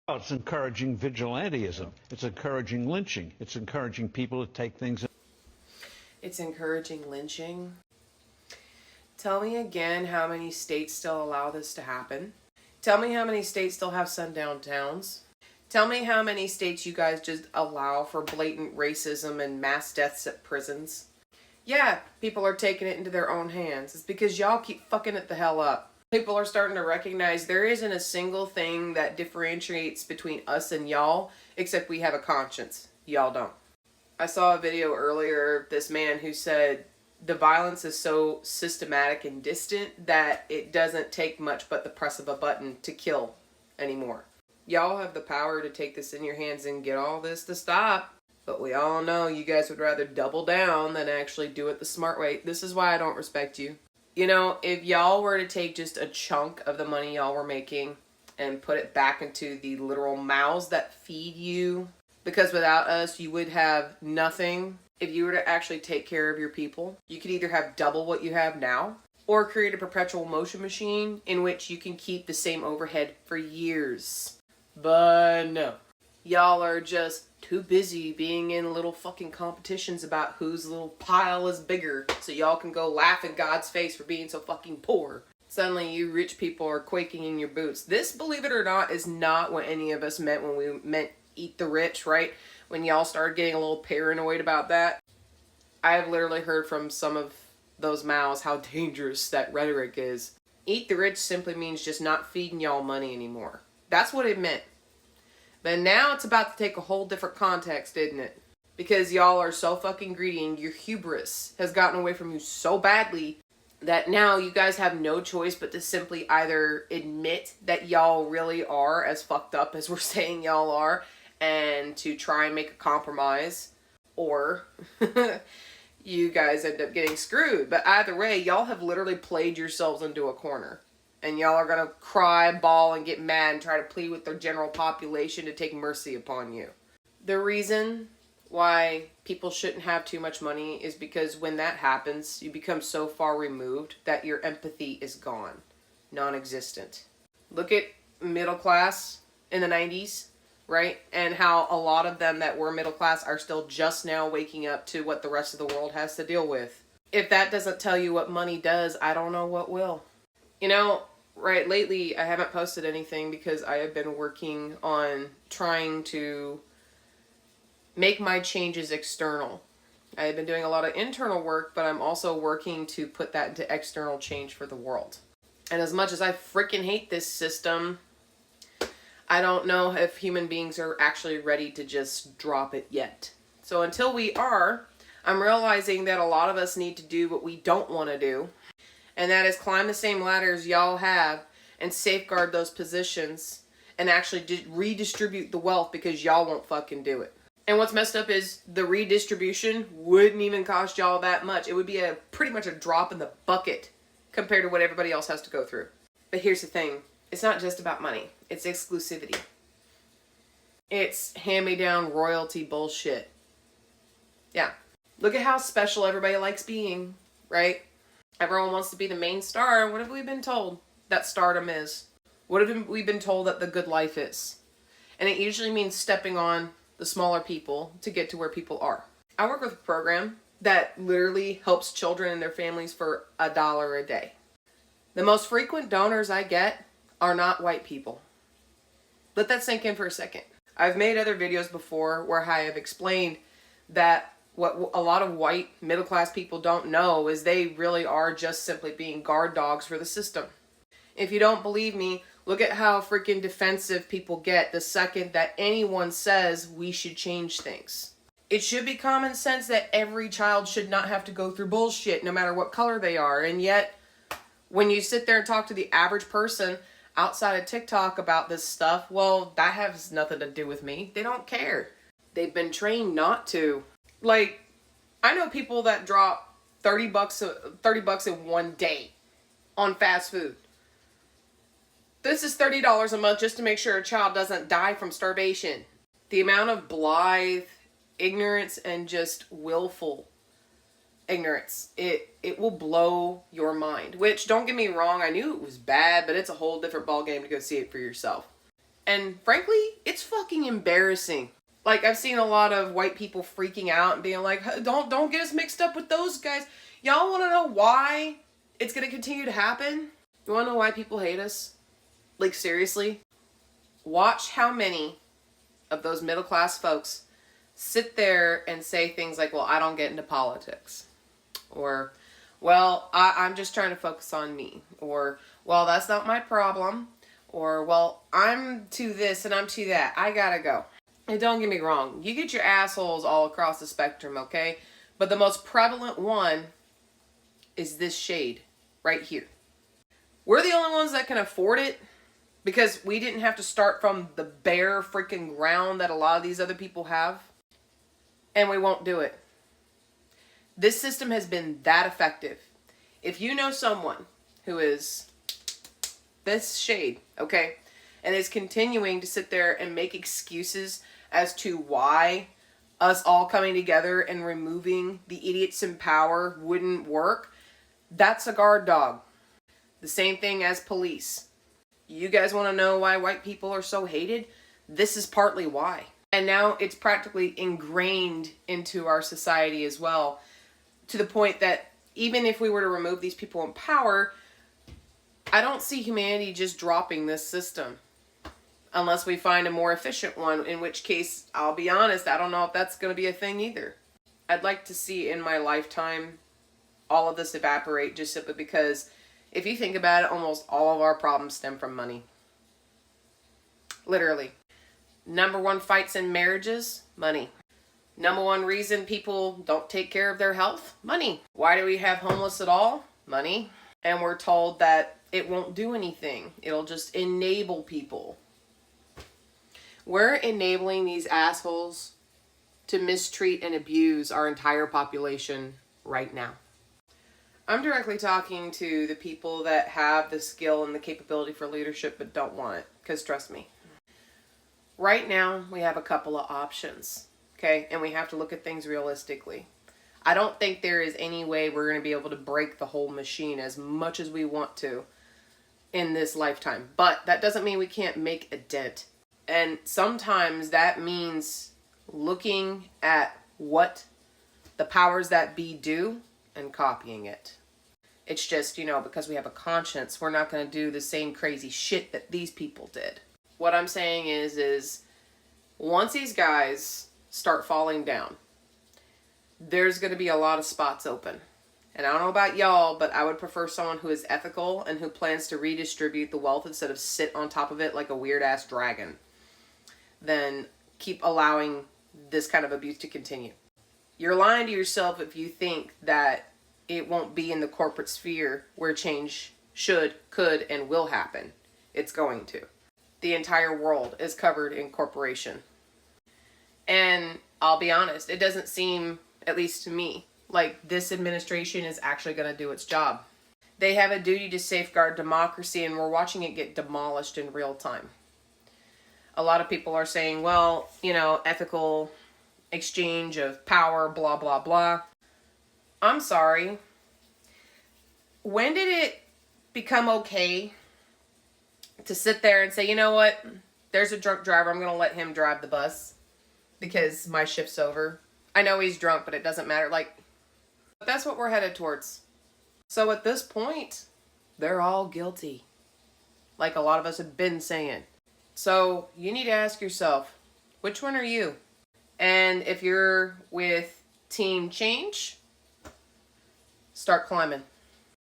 Well, it's encouraging vigilantism. It's encouraging lynching. It's encouraging people to take things. It's encouraging lynching. Tell me again how many states still allow this to happen. Tell me how many states still have sundown towns. Tell me how many states you guys just allow for blatant racism and mass deaths at prisons. Yeah, people are taking it into their own hands. It's because y'all keep fucking it the hell up. People are starting to recognize there isn't a single thing that differentiates between us and y'all, except we have a conscience. Y'all don't. I saw a video earlier of this man who said the violence is so systematic and distant that it doesn't take much but the press of a button to kill anymore. Y'all have the power to take this in your hands and get all this to stop. But we all know you guys would rather double down than actually do it the smart way. This is why I don't respect you. You know, if y'all were to take just a chunk of the money y'all were making and put it back into the literal mouths that feed you, because without us, you would have nothing. If you were to actually take care of your people, you could either have double what you have now or create a perpetual motion machine in which you can keep the same overhead for years. But no. Y'all are just too busy being in little fucking competitions about whose little pile is bigger so y'all can go laugh in God's face for being so fucking poor. Suddenly you rich people are quaking in your boots. This, believe it or not, is not what any of us meant when we meant eat the rich, right? When y'all started getting a little paranoid about that. I have literally heard from some of those mouths how dangerous that rhetoric is. Eat the rich simply means just not feeding y'all money anymore. That's what it meant. But now it's about to take a whole different context, isn't it? Because y'all are so fucking greedy and your hubris has gotten away from you so badly that now you guys have no choice but to simply either admit that y'all really are as fucked up as we're saying y'all are and to try and make a compromise, or you guys end up getting screwed. But either way, y'all have literally played yourselves into a corner. And y'all are going to cry, bawl, and get mad and try to plead with the general population to take mercy upon you. The reason why people shouldn't have too much money is because when that happens, you become so far removed that your empathy is gone. Non-existent. Look at middle class in the 90s, right? And how a lot of them that were middle class are still just now waking up to what the rest of the world has to deal with. If that doesn't tell you what money does, I don't know what will. You know, right, lately I haven't posted anything because I have been working on trying to make my changes external. I have been doing a lot of internal work, but I'm also working to put that into external change for the world. And as much as I freaking hate this system, I don't know if human beings are actually ready to just drop it yet. So until we are, I'm realizing that a lot of us need to do what we don't want to do. And that is climb the same ladders y'all have and safeguard those positions and actually redistribute the wealth because y'all won't fucking do it. And what's messed up is the redistribution wouldn't even cost y'all that much. It would be pretty much a drop in the bucket compared to what everybody else has to go through. But here's the thing. It's not just about money. It's exclusivity. It's hand-me-down royalty bullshit. Yeah. Look at how special everybody likes being, right? Everyone wants to be the main star. What have we been told that stardom is? What have we been told that the good life is? And it usually means stepping on the smaller people to get to where people are. I work with a program that literally helps children and their families for $1 a day. The most frequent donors I get are not white people. Let that sink in for a second. I've made other videos before where I have explained that what a lot of white middle-class people don't know is they really are just simply being guard dogs for the system. If you don't believe me, look at how freaking defensive people get the second that anyone says we should change things. It should be common sense that every child should not have to go through bullshit no matter what color they are. And yet, when you sit there and talk to the average person outside of TikTok about this stuff, well, that has nothing to do with me. They don't care. They've been trained not to. Like, I know people that drop $30 in one day on fast food. This is $30 a month just to make sure a child doesn't die from starvation. The amount of blithe ignorance and just willful ignorance, it will blow your mind. Which, don't get me wrong, I knew it was bad, but it's a whole different ballgame to go see it for yourself. And frankly, it's fucking embarrassing. Like, I've seen a lot of white people freaking out and being like, don't get us mixed up with those guys. Y'all want to know why it's going to continue to happen? You want to know why people hate us? Like, seriously? Watch how many of those middle class folks sit there and say things like, well, I don't get into politics. Or, well, I'm just trying to focus on me. Or, well, that's not my problem. Or, well, I'm to this and I'm to that. I gotta go. And don't get me wrong, you get your assholes all across the spectrum, okay? But the most prevalent one is this shade right here. We're the only ones that can afford it because we didn't have to start from the bare freaking ground that a lot of these other people have. And we won't do it. This system has been that effective. If you know someone who is this shade, okay, and is continuing to sit there and make excuses as to why us all coming together and removing the idiots in power wouldn't work, that's a guard dog. The same thing as police. You guys want to know why white people are so hated? This is partly why. And now it's practically ingrained into our society as well, to the point that even if we were to remove these people in power, I don't see humanity just dropping this system. Unless we find a more efficient one, in which case, I'll be honest, I don't know if that's going to be a thing either. I'd like to see in my lifetime all of this evaporate, just simply because if you think about it, almost all of our problems stem from money. Literally. Number one fights in marriages, money. Number one reason people don't take care of their health, money. Why do we have homeless at all? Money. And we're told that it won't do anything. It'll just enable people. We're enabling these assholes to mistreat and abuse our entire population right now. I'm directly talking to the people that have the skill and the capability for leadership but don't want it. Because trust me, right now we have a couple of options, okay? And we have to look at things realistically. I don't think there is any way we're going to be able to break the whole machine as much as we want to in this lifetime. But that doesn't mean we can't make a dent. And sometimes that means looking at what the powers that be do and copying it. It's just, because we have a conscience, we're not going to do the same crazy shit that these people did. What I'm saying is once these guys start falling down, there's going to be a lot of spots open. And I don't know about y'all, but I would prefer someone who is ethical and who plans to redistribute the wealth instead of sit on top of it like a weird-ass dragon, than keep allowing this kind of abuse to continue. You're lying to yourself if you think that it won't be in the corporate sphere where change should, could, and will happen. It's going to. The entire world is covered in corporation. And I'll be honest, it doesn't seem, at least to me, like this administration is actually going to do its job. They have a duty to safeguard democracy, and we're watching it get demolished in real time. A lot of people are saying, well, ethical exchange of power, blah, blah, blah. I'm sorry. When did it become okay to sit there and say, you know what? There's a drunk driver. I'm going to let him drive the bus because my shift's over. I know he's drunk, but it doesn't matter. That's what we're headed towards. So at this point, they're all guilty. Like a lot of us have been saying. So you need to ask yourself, which one are you? And if you're with Team Change, start climbing.